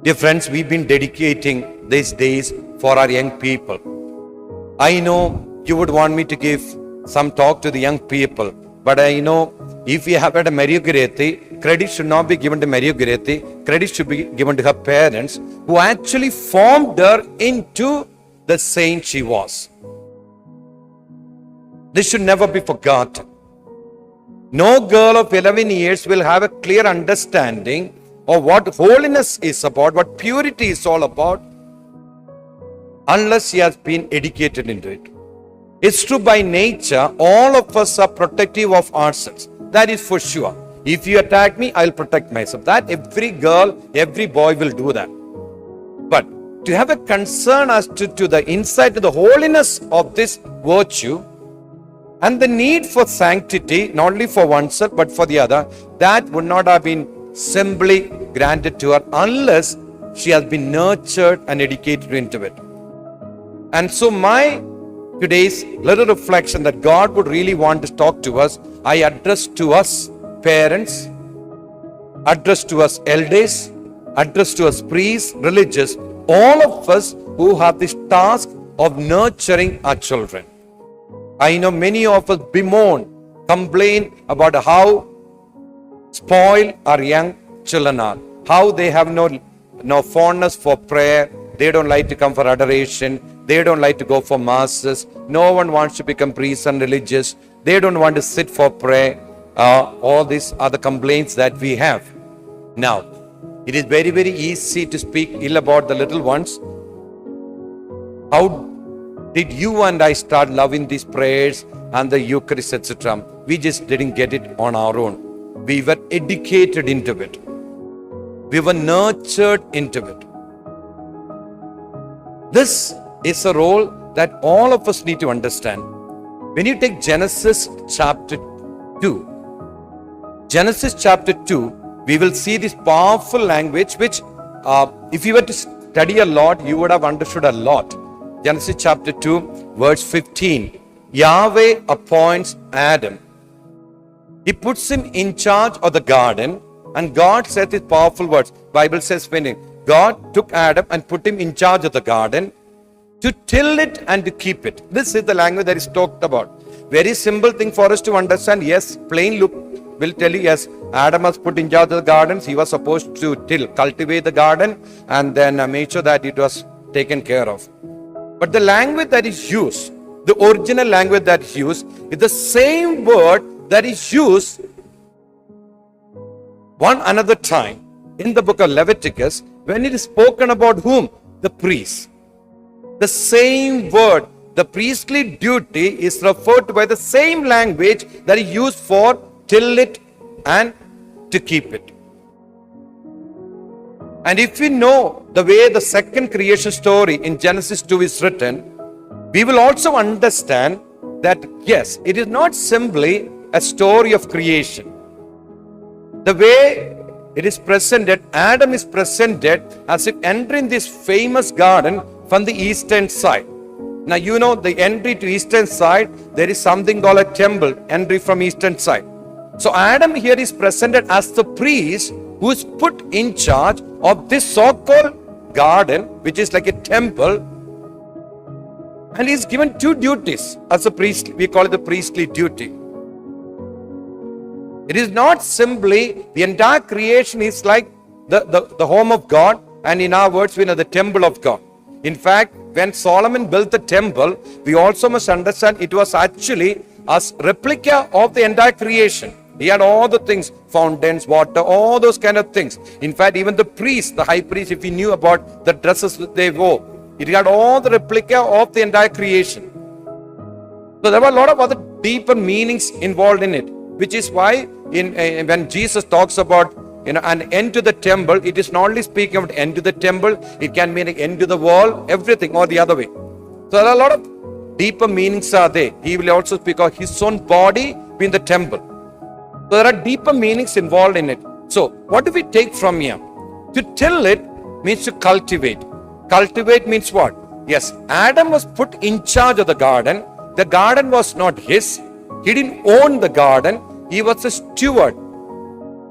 Dear friends, we've been dedicating these days for our young people. I know you would want me to give some talk to the young people, but I know if you have had a Maria Goretti, credit should not be given to Maria Goretti, credit should be given to her parents who actually formed her into the saint she was. This should never be forgotten. No girl of 11 years will have a clear understanding of what holiness is about, what purity is all about, unless she has been educated into it. It's true, by nature, all of us are protective of ourselves. That is for sure. If you attack me, I'll protect myself. That every girl, every boy will do that. But to have a concern as to the insight to the holiness of this virtue and the need for sanctity, not only for oneself but for the other, that would not have been simply granted to her unless she has been nurtured and educated into it. And so my today's little reflection that God would really want to talk to us, I address to us parents, address to us elders, address to us priests, religious, all of us who have this task of nurturing our children. I know many of us bemoan, complain about how spoiled our young children are, how they have no fondness for prayer, they don't like to come for adoration, they don't like to go for masses, no one wants to become priests and religious, they don't want to sit for prayer. All these are the complaints that we have. Now, it is very, very easy to speak ill about the little ones. How did you and I start loving these prayers and the Eucharist, etc.? We just didn't get it on our own. We were educated into it. We were nurtured into it. This is a role that all of us need to understand. When you take Genesis chapter 2, Genesis chapter 2, we will see this powerful language which if you were to study a lot, you would have understood a lot. Genesis chapter 2, verse 15. Yahweh appoints Adam. He puts him in charge of the garden, and God said these powerful words. Bible says when God took Adam and put him in charge of the garden to till it and to keep it. This is the language that is talked about. Very simple thing for us to understand. Yes, plain look will tell you, yes, Adam was put in charge of the gardens. He was supposed to cultivate the garden and then make sure that it was taken care of. But the language that is used, the original language that is used, is the same word that is used one another time in the book of Leviticus when it is spoken about whom? The priests. The same word, the priestly duty, is referred to by the same language that is used for till it and to keep it. And if we know the way the second creation story in Genesis 2 is written, we will also understand that yes, it is not simply a story of creation. The way it is presented, Adam is presented as if entering this famous garden from the eastern side. Now you know the entry to eastern side, there is something called a temple, entry from eastern side. So Adam here is presented as the priest who is put in charge of this so-called garden, which is like a temple, and he is given two duties as a priest. We call it the priestly duty. It is not simply the entire creation is like the home of God, and in our words we know the temple of God. In fact, when Solomon built the temple, we also must understand it was actually a replica of the entire creation. He had all the things, fountains, water, all those kind of things. In fact, even the priest, the high priest, if he knew about the dresses that they wore, it had all the replica of the entire creation. So there were a lot of other deeper meanings involved in it, which is why when Jesus talks about an end to the temple, it is not only speaking of end to the temple, it can mean an end to the wall, everything, or the other way. So there are a lot of deeper meanings are there. He will also speak of his own body being the temple. There are deeper meanings involved in it. So, what do we take from here? To till it means to cultivate. Cultivate means what? Yes, Adam was put in charge of the garden. The garden was not his. He didn't own the garden. He was a steward,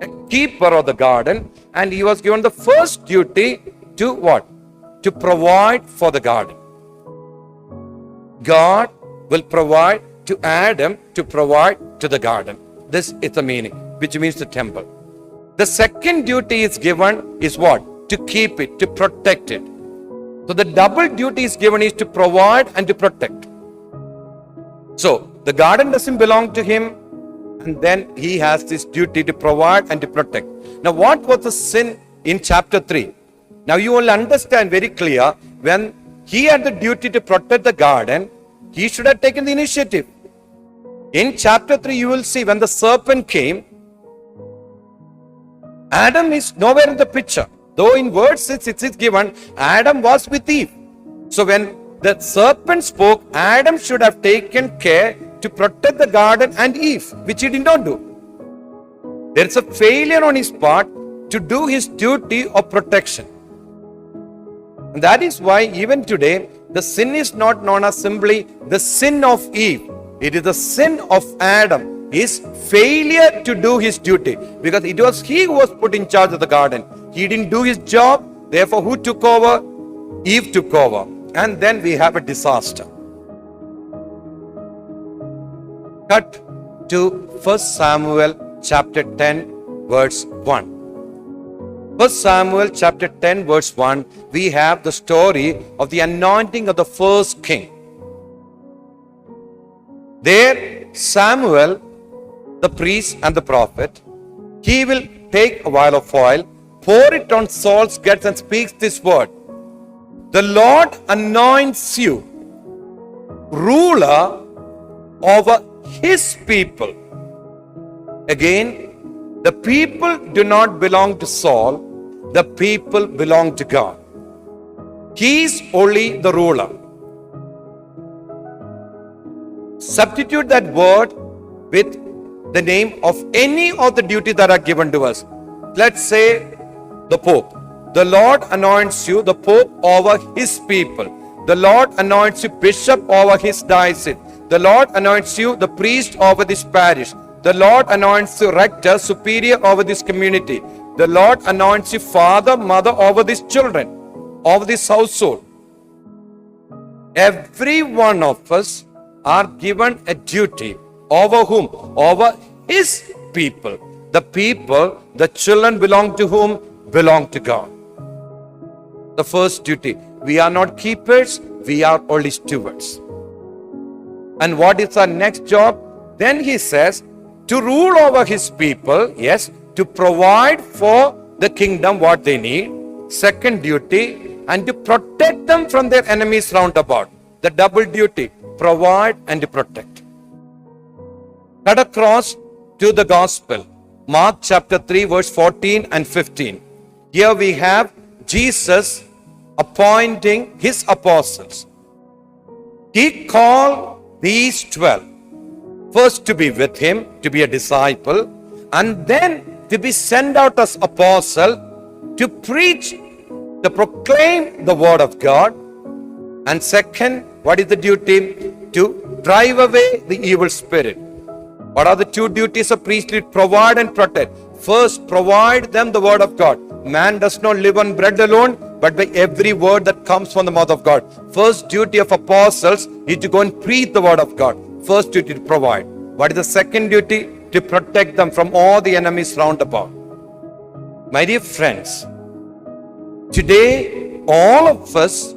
a keeper of the garden, and he was given the first duty to what? To provide for the garden. God will provide to Adam to provide to the garden. This is the meaning, which means the temple. The second duty is given is what? To keep it, to protect it. So the double duty is given is to provide and to protect. So the garden doesn't belong to him, and then he has this duty to provide and to protect. Now what was the sin in chapter 3? Now you will understand very clear, when he had the duty to protect the garden, he should have taken the initiative. In chapter 3 you will see when the serpent came, Adam is nowhere in the picture. Though in verse 6 it is given, Adam was with Eve. So when the serpent spoke, Adam should have taken care to protect the garden and Eve, which he did not do. There is a failure on his part to do his duty of protection. And that is why even today, the sin is not known as simply the sin of Eve. It is the sin of Adam, his failure to do his duty. Because it was he who was put in charge of the garden. He didn't do his job. Therefore, who took over? Eve took over. And then we have a disaster. Cut to 1 Samuel chapter 10 verse 1. 1 Samuel chapter 10 verse 1, we have the story of the anointing of the first king. There Samuel, the priest and the prophet, he will take a vial of oil, pour it on Saul's guts and speaks this word: the Lord anoints you ruler over his people. Again, the people do not belong to Saul, the people belong to God. He is only the ruler. Substitute that word with the name of any of the duties that are given to us. Let's say the Pope. The Lord anoints you the Pope over his people. The Lord anoints you bishop over his diocese. The Lord anoints you the priest over this parish. The Lord anoints you rector, superior over this community. The Lord anoints you father, mother over these children, over this household. Every one of us are given a duty. Over whom? Over his people. The people, the children belong to whom? Belong to God. The first duty. We are not keepers, we are only stewards. And what is our next job? Then he says, to rule over his people, yes, to provide for the kingdom what they need. Second duty, and to protect them from their enemies round about. The double duty, provide and to protect. Cut across to the gospel. Mark chapter 3 verse 14 and 15. Here we have Jesus appointing his apostles. He called these 12. First to be with him, to be a disciple, and then to be sent out as apostle to preach, to proclaim the word of God. And second, what is the duty? To drive away the evil spirit. What are the two duties of priesthood? Provide and protect. First, provide them the word of God. Man does not live on bread alone, but by every word that comes from the mouth of God. First duty of apostles is to go and preach the word of God. First duty to provide. What is the second duty? To protect them from all the enemies round about. My dear friends, today all of us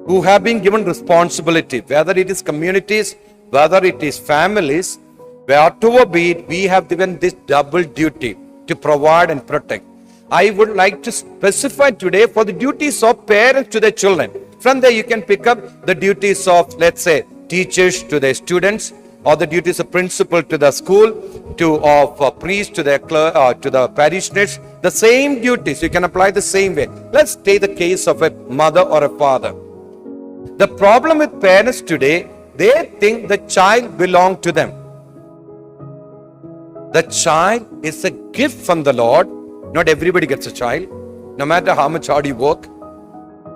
who have been given responsibility, whether it is communities, whether it is families, wherever be it, we have given this double duty to provide and protect. I would like to specify today for the duties of parents to their children. From there you can pick up the duties of, let's say, teachers to their students, or the duties of principal to the school, of priest to the parishioners. The same duties you can apply the same way. Let's take the case of a mother or a father. The problem with parents today, they think the child belongs to them. The child is a gift from the Lord. Not everybody gets a child, no matter how much hard you work.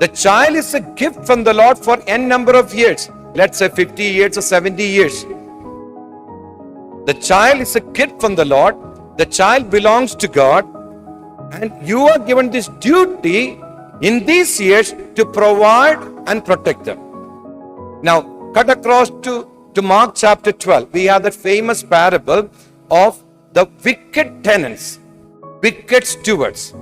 The child is a gift from the Lord for n number of years. Let's say 50 years or 70 years. The child is a gift from the Lord. The child belongs to God. And you are given this duty in these years to provide and protect them. Now, cut across to Mark chapter 12. We have that famous parable of the wicked tenants, wicked stewards.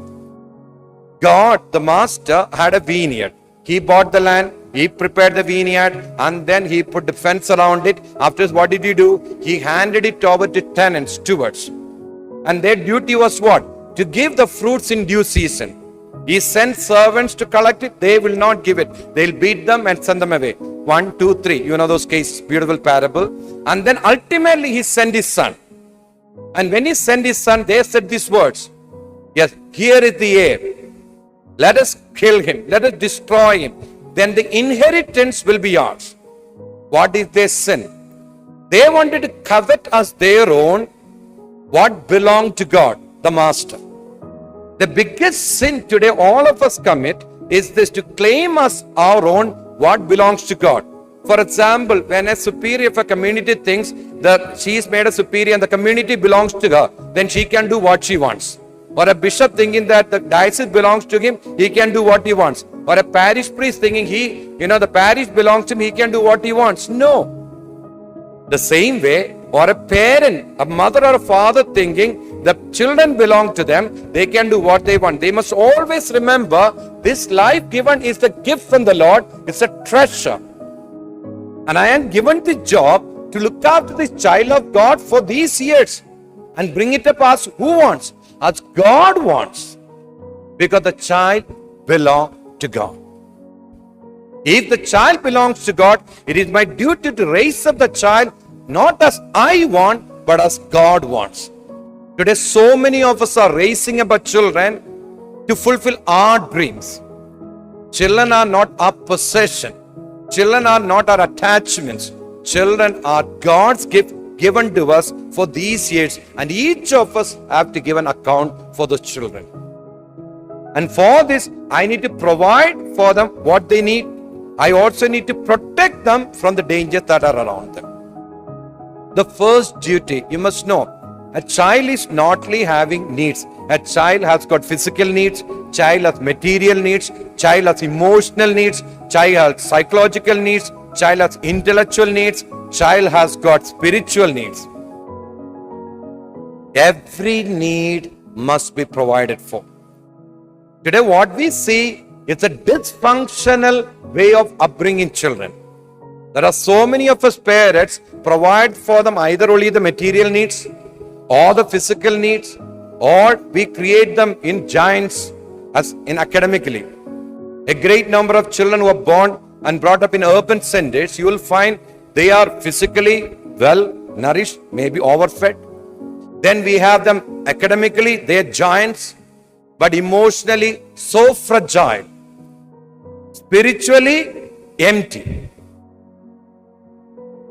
God, the master, had a vineyard. He bought the land, he prepared the vineyard, and then he put the fence around it. After what did he do? He handed it over to tenants, stewards. And their duty was what? To give the fruits in due season. He sent servants to collect it. They will not give it. They'll beat them and send them away. 1, 2, 3. You know those cases. Beautiful parable. And then ultimately he sent his son. And when he sent his son, they said these words. Yes, here is the heir. Let us kill him. Let us destroy him. Then the inheritance will be ours. What is their sin? They wanted to covet as their own what belonged to God, the master. The biggest sin today all of us commit is this, to claim as our own what belongs to God. For example, when a superior of a community thinks that she is made a superior and the community belongs to her, then she can do what she wants. Or a bishop thinking that the diocese belongs to him, he can do what he wants. Or a parish priest thinking the parish belongs to him, he can do what he wants. No. The same way, or a parent, a mother or a father thinking the children belong to them, they can do what they want. They must always remember this life given is the gift from the Lord, it's a treasure. And I am given the job to look after this child of God for these years and bring it up as who wants? As God wants. Because the child belongs to God. If the child belongs to God, it is my duty to raise up the child not as I want, but as God wants. Today, so many of us are raising up our children to fulfill our dreams. Children are not our possession. Children are not our attachments. Children are God's gift given to us for these years, and each of us have to give an account for those children. And for this, I need to provide for them what they need. I also need to protect them from the dangers that are around them. The first duty, you must know, a child is not only having needs. A child has got physical needs, child has material needs, child has emotional needs, child has psychological needs, child has intellectual needs, child has got spiritual needs. Every need must be provided for. Today what we see is a dysfunctional way of upbringing children. There are so many of us parents provide for them either only the material needs or the physical needs, or we create them in giants as in academically. A great number of children who are born and brought up in urban centers, you will find they are physically well nourished, maybe overfed. Then we have them academically, they are giants, but emotionally so fragile, spiritually empty.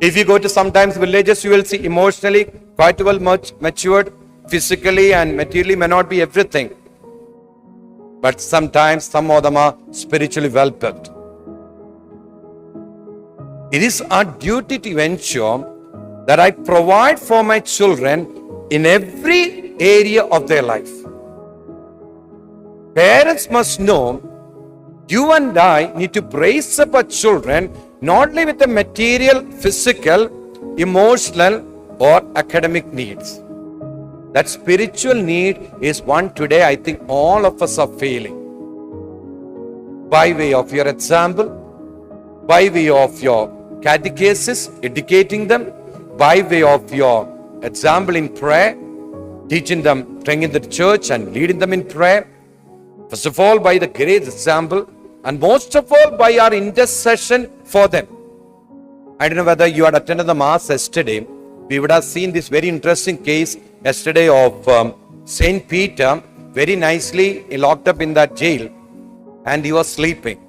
If you go to sometimes villages, you will see emotionally quite well much matured, physically and materially may not be everything. But sometimes some of them are spiritually well built. It is our duty to ensure that I provide for my children in every area of their life. Parents must know you and I need to raise up our children not only with the material, physical, emotional, or academic needs. That spiritual need is one today I think all of us are failing. By way of your example, by way of your catechesis, educating them, by way of your example in prayer, teaching them, praying in the church and leading them in prayer. First of all, by the great example, and most of all, by our intercession for them. I don't know whether you had attended the Mass yesterday. We would have seen this very interesting case yesterday of Saint Peter, very nicely locked up in that jail, and he was sleeping.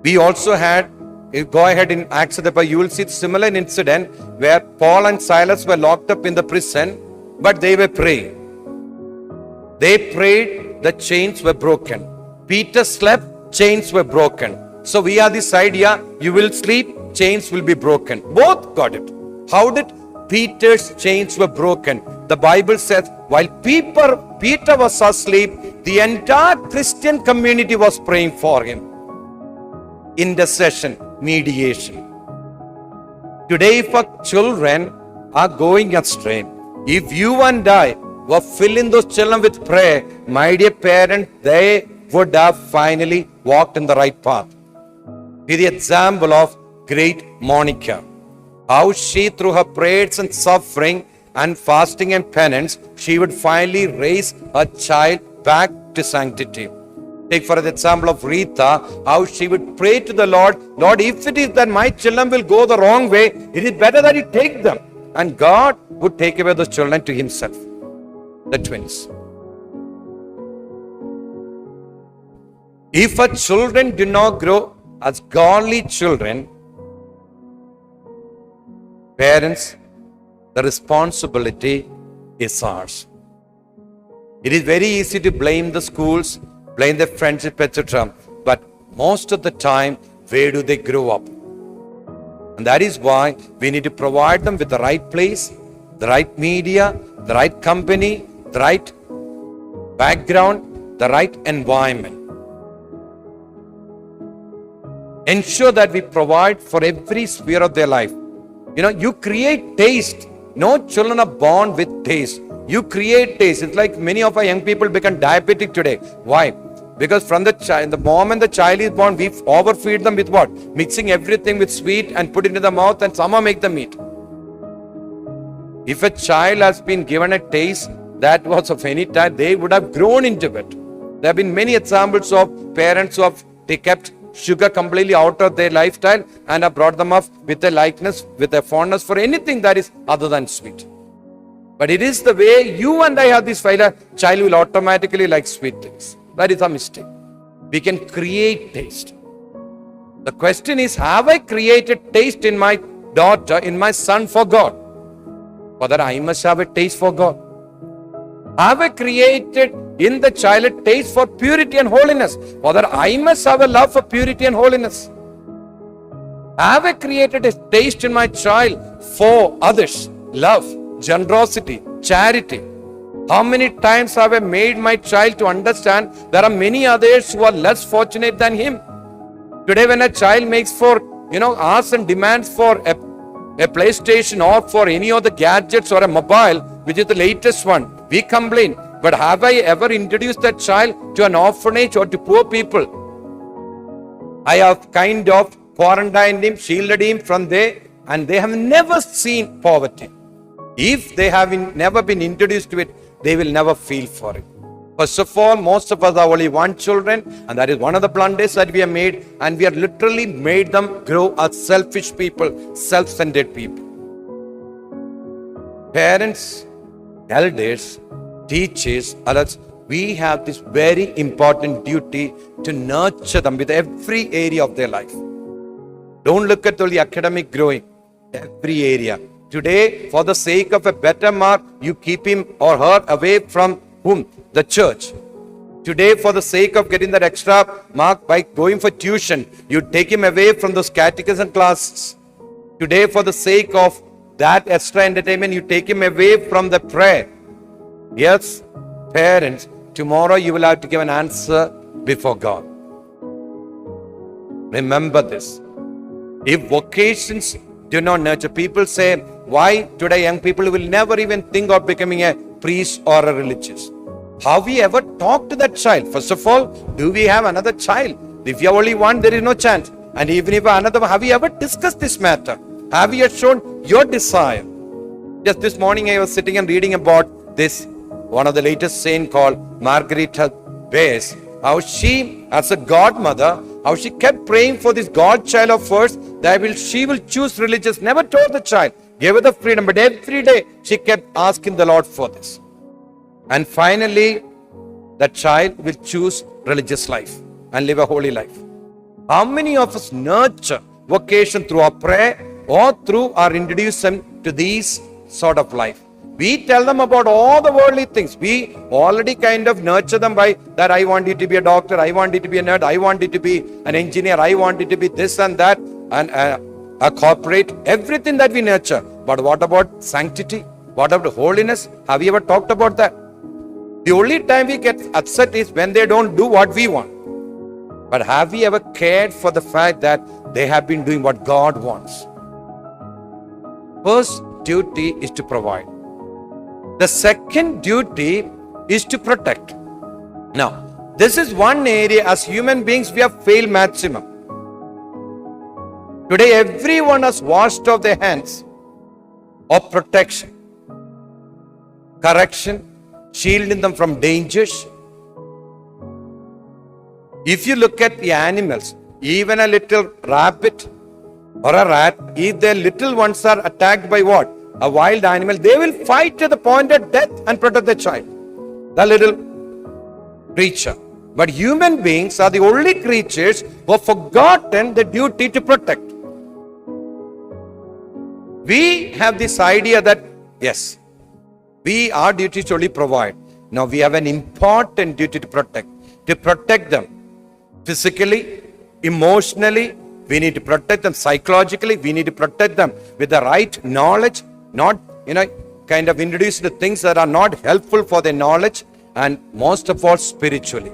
We also had you go ahead in Acts of the Apostle, you will see similar incident where Paul and Silas were locked up in the prison, but they were praying. They prayed, the chains were broken. Peter slept, chains were broken. So we have this idea, you will sleep, chains will be broken. Both got it. How did Peter's chains were broken? The Bible says, while Peter was asleep, the entire Christian community was praying for him. Intercession, mediation. Today, if our children are going astray, if you and I were filling those children with prayer, my dear parent, they would have finally walked in the right path. Be the example of great Monica. How she, through her prayers and suffering and fasting and penance, she would finally raise her child back to sanctity. Take for the example of Rita, how she would pray to the Lord, Lord, if it is that my children will go the wrong way, it is better that you take them. And God would take away those children to himself, the twins. If our children do not grow as godly children, parents, the responsibility is ours. It is very easy to blame the schools, blame the friendship, etc. But most of the time, where do they grow up? And that is why we need to provide them with the right place, the right media, the right company, the right background, the right environment. Ensure that we provide for every sphere of their life. You create taste. No children are born with taste. You create taste. It's like many of our young people become diabetic today. Why? Because from the moment the child is born, we overfeed them with what? Mixing everything with sweet and put it into the mouth and somehow make them eat. If a child has been given a taste that was of any type, they would have grown into it. There have been many examples of parents who have kept sugar completely out of their lifestyle and have brought them up with a likeness, with a fondness for anything that is other than sweet. But it is the way you and I have this failure, child will automatically like sweet things. That is a mistake. We can create taste. The question is, have I created taste in my daughter, in my son for God? For that I must have a taste for God. Have I created in the child a taste for purity and holiness? For that I must have a love for purity and holiness. Have I created a taste in my child for others? Love, generosity, charity. How many times have I made my child to understand there are many others who are less fortunate than him? Today when a child makes for, asks and demands for a PlayStation or for any of the gadgets or a mobile, which is the latest one, we complain. But have I ever introduced that child to an orphanage or to poor people? I have kind of quarantined him, shielded him from there, and they have never seen poverty. If they have never been introduced to it, they will never feel for it. First of all, most of us have only one children, and that is one of the blunders that we have made, and we have literally made them grow as selfish people, self-centered people. Parents, elders, teachers, others, we have this very important duty to nurture them with every area of their life. Don't look at only academic growing, every area. Today, for the sake of a better mark, you keep him or her away from whom? The church. Today, for the sake of getting that extra mark by going for tuition, you take him away from those catechism classes. Today, for the sake of that extra entertainment, you take him away from the prayer. Yes, parents, tomorrow you will have to give an answer before God. Remember this. If vocations do not nurture, people say, why today young people will never even think of becoming a priest or a religious? Have we ever talked to that child? First of all, do we have another child? If you have only one, there is no chance. And even if another one, have you ever discussed this matter? Have you shown your desire? Just this morning I was sitting and reading about this, one of the latest saint called Margarita Bess, how she, as a godmother, how she kept praying for this godchild of hers, that she will choose religious, never told the child, gave her the freedom, but every day she kept asking the Lord for this. And finally, the child will choose religious life and live a holy life. How many of us nurture vocation through our prayer or through our introduce them to these sort of life. We tell them about all the worldly things. We already kind of nurture them by that I want you to be a doctor, I want you to be a nerd, I want you to be an engineer, I want you to be this and that, and a corporate, everything that we nurture. But what about sanctity? What about holiness? Have you ever talked about that? The only time we get upset is when they don't do what we want. But have we ever cared for the fact that they have been doing what God wants? First duty is to provide. The second duty is to protect. Now, this is one area as human beings we have failed maximum. Today, everyone has washed off their hands of protection, correction, shielding them from dangers. If you look at the animals, even a little rabbit or a rat, if their little ones are attacked by what? A wild animal, they will fight to the point of death and protect the child, the little creature. But human beings are the only creatures who have forgotten the duty to protect. We have this idea that, yes, our duty is to only provide. Now we have an important duty to protect them physically, emotionally. We need to protect them psychologically. We need to protect them with the right knowledge, not, kind of introduce the things that are not helpful for their knowledge, and most of all, spiritually.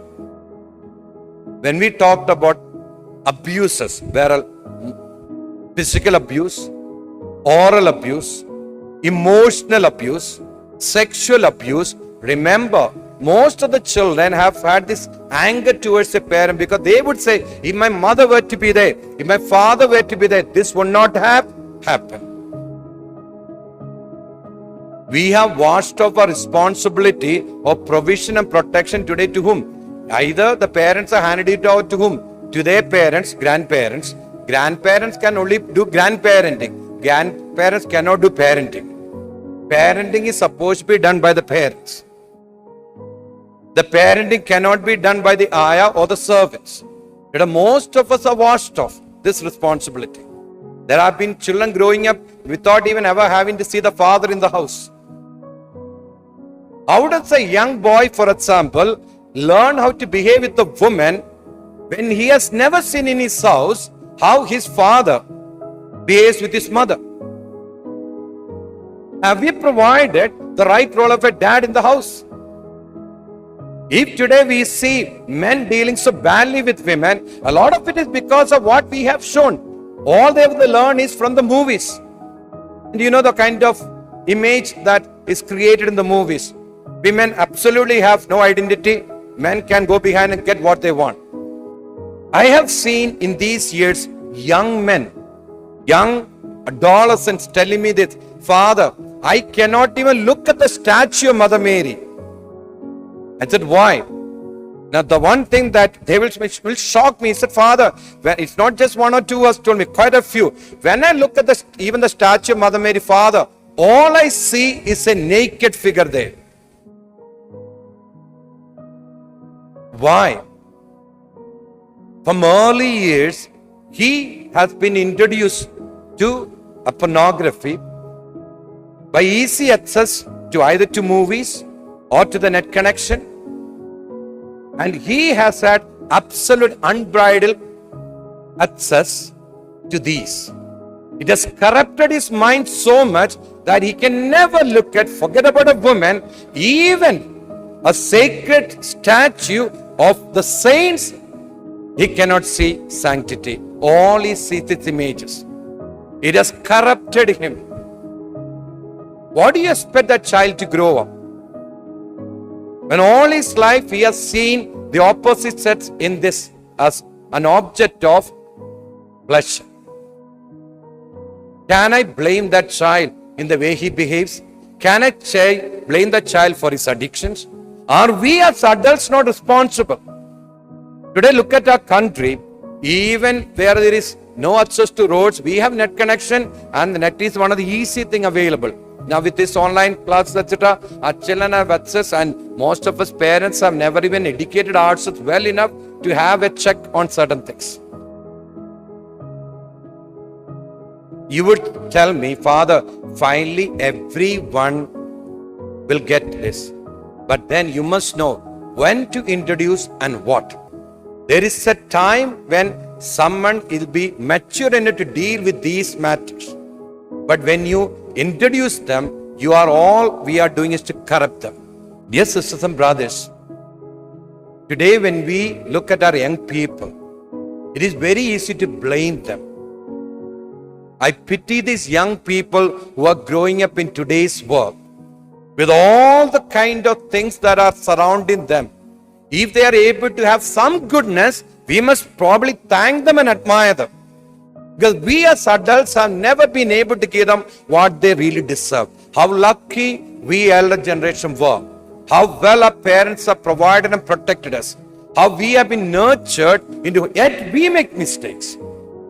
When we talked about abuses, where physical abuse, oral abuse, emotional abuse, sexual abuse, remember, most of the children have had this anger towards a parent because they would say, if my mother were to be there, if my father were to be there, this would not have happened. We have washed off our responsibility of provision and protection today to whom? Either the parents are handed it out to whom? To their parents, grandparents. Grandparents can only do grandparenting. Grandparents cannot do parenting. Parenting is supposed to be done by the parents. The parenting cannot be done by the ayah or the servants. Most of us are washed off this responsibility. There have been children growing up without even ever having to see the father in the house. How does a young boy, for example, learn how to behave with a woman when he has never seen in his house how his father behaves with his mother? Have we provided the right role of a dad in the house? If today we see men dealing so badly with women, a lot of it is because of what we have shown. All they have to learn is from the movies. And the kind of image that is created in the movies. Women absolutely have no identity. Men can go behind and get what they want. I have seen in these years young men, young adolescents telling me this, Father, I cannot even look at the statue of Mother Mary. I said, why? Now the one thing that they will shock me, he said, Father, it's not just one or two who has told me, quite a few. When I look at even the statue of Mother Mary, Father, all I see is a naked figure there. Why? From early years, he has been introduced to a pornography by easy access to either to movies or to the net connection. And he has had absolute unbridled access to these. It has corrupted his mind so much that he can never forget about a woman, even a sacred statue of the saints. He cannot see sanctity. All he sees is images. It has corrupted him. What do you expect that child to grow up? When all his life he has seen the opposite sex in this as an object of pleasure. Can I blame that child in the way he behaves? Can I blame the child for his addictions? Are we as adults not responsible? Today, look at our country. Even where there is no access to roads, we have net connection, and the net is one of the easy thing available. Now with this online classes, etc., our children have access, and most of us parents have never even educated ourselves well enough to have a check on certain things. You would tell me, Father, finally everyone will get this. But then you must know when to introduce and what. There is a time when someone will be mature enough to deal with these matters. But when you introduce them, all we are doing is to corrupt them. Dear sisters and brothers, today when we look at our young people, it is very easy to blame them. I pity these young people who are growing up in today's world with all the kind of things that are surrounding them. If they are able to have some goodness, we must probably thank them and admire them. Because we as adults have never been able to give them what they really deserve. How lucky we elder generation were. How well our parents have provided and protected us. How we have been nurtured into, yet we make mistakes.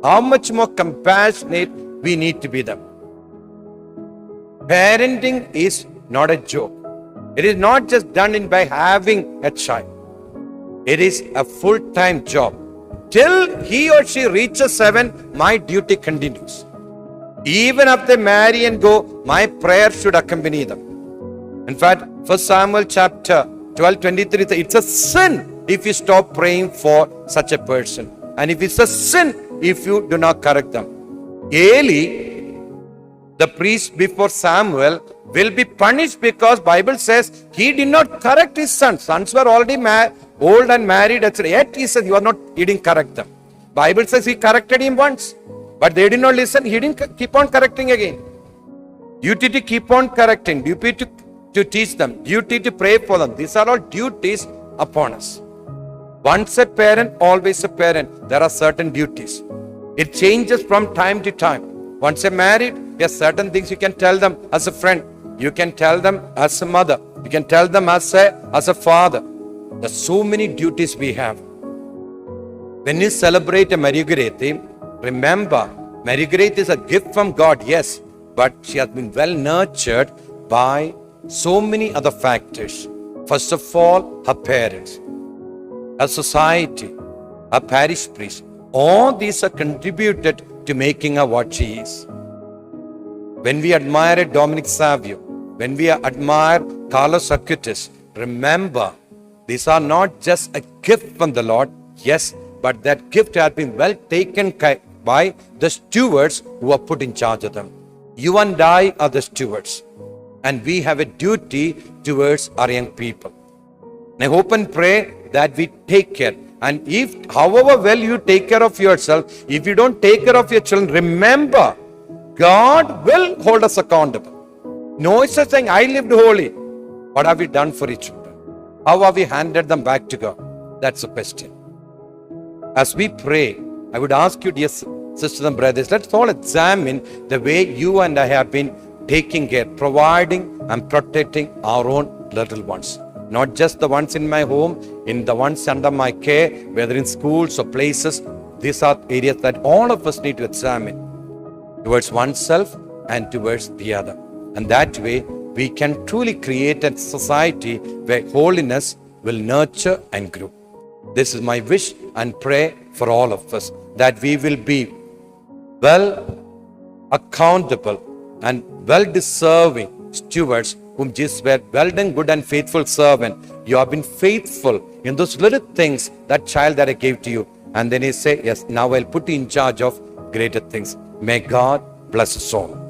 How much more compassionate we need to be them. Parenting is not a joke. It is not just done by having a child. It is a full-time job. Till he or she reaches 7, my duty continues. Even if they marry and go, my prayer should accompany them. In fact, 1 Samuel chapter 12:23, it's a sin if you stop praying for such a person. And if it's a sin if you do not correct them. Eli, the priest before Samuel, will be punished because Bible says he did not correct his sons. Sons were already old and married, yet he said he didn't correct them. Bible says he corrected him once, but they did not listen. He didn't keep on correcting again. Duty to keep on correcting, duty to teach them, duty to pray for them. These are all duties upon us. Once a parent, always a parent. There are certain duties. It changes from time to time. Once you're married, there are certain things you can tell them as a friend. You can tell them as a mother. You can tell them as a father. There's so many duties we have. When you celebrate a Marigureti, remember, Marigureti is a gift from God, yes, but she has been well nurtured by so many other factors. First of all, her parents, her society, her parish priest. All these are contributed to making her what she is. When we admire Dominic Savio, when we admire Carlos Acutis, remember, these are not just a gift from the Lord, yes, but that gift has been well taken by the stewards who are put in charge of them. You and I are the stewards, and we have a duty towards our young people. And I hope and pray that we take care. And if, however well you take care of yourself, if you don't take care of your children, remember, God will hold us accountable. No such thing, I lived holy. What have we done for each other? How have we handed them back to God? That's the question. As we pray, I would ask you, dear sisters and brothers, let's all examine the way you and I have been taking care, providing and protecting our own little ones. Not just the ones in my home, in the ones under my care, whether in schools or places. These are areas that all of us need to examine towards oneself and towards the other. And that way, we can truly create a society where holiness will nurture and grow. This is my wish and prayer for all of us, that we will be well accountable and well deserving stewards whom Jesus said, well done, good and faithful servant. You have been faithful in those little things, that child that I gave to you. And then he said, yes, now I'll put you in charge of greater things. May God bless us all.